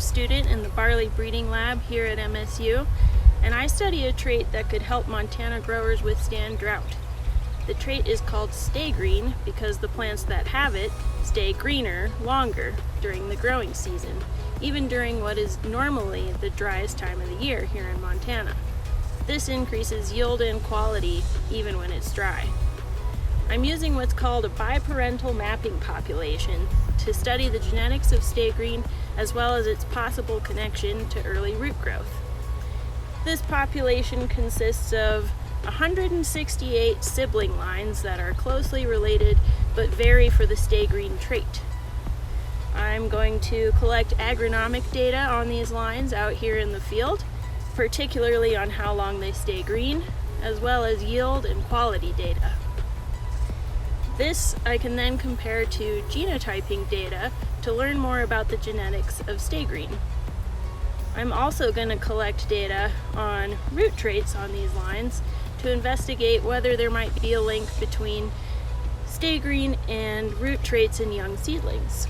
student in the Barley Breeding Lab here at MSU, and I study a trait that could help Montana growers withstand drought. The trait is called stay green because the plants that have it stay greener longer during the growing season, even during what is normally the driest time of the year here in Montana. This increases yield and quality even when it's dry. I'm using what's called a biparental mapping population to study the genetics of stay green as well as its possible connection to early root growth. This population consists of 168 sibling lines that are closely related but vary for the stay green trait. I'm going to collect agronomic data on these lines out here in the field, particularly on how long they stay green, as well as yield and quality data. This I can then compare to genotyping data to learn more about the genetics of stay green. I'm also going to collect data on root traits on these lines to investigate whether there might be a link between stay green and root traits in young seedlings.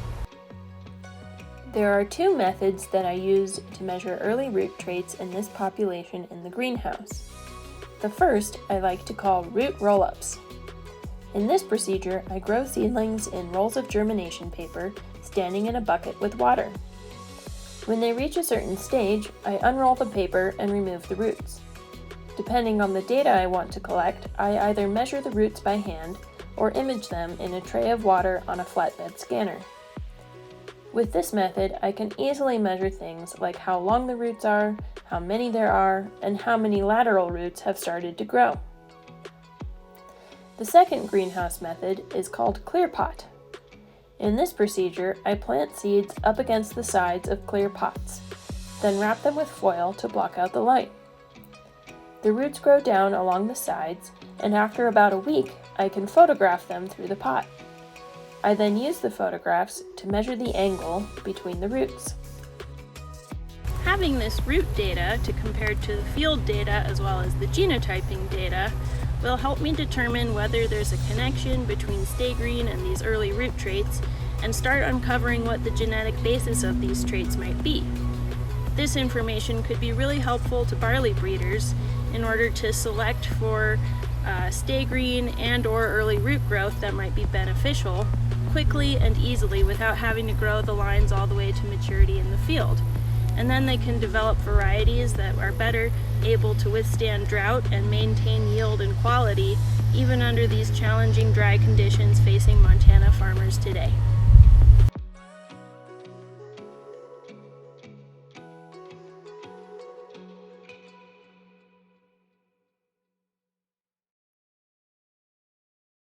There are two methods that I use to measure early root traits in this population in the greenhouse. The first I like to call root roll-ups. In this procedure, I grow seedlings in rolls of germination paper standing in a bucket with water. When they reach a certain stage, I unroll the paper and remove the roots. Depending on the data I want to collect, I either measure the roots by hand or image them in a tray of water on a flatbed scanner. With this method, I can easily measure things like how long the roots are, how many there are, and how many lateral roots have started to grow. The second greenhouse method is called clear pot. In this procedure, I plant seeds up against the sides of clear pots, then wrap them with foil to block out the light. The roots grow down along the sides, and after about a week, I can photograph them through the pot. I then use the photographs to measure the angle between the roots. Having this root data to compare to the field data as well as the genotyping data will help me determine whether there's a connection between stay green and these early root traits and start uncovering what the genetic basis of these traits might be. This information could be really helpful to barley breeders in order to select for stay green and or early root growth that might be beneficial quickly and easily without having to grow the lines all the way to maturity in the field. And then they can develop varieties that are better able to withstand drought and maintain yield and quality even under these challenging dry conditions facing Montana farmers today.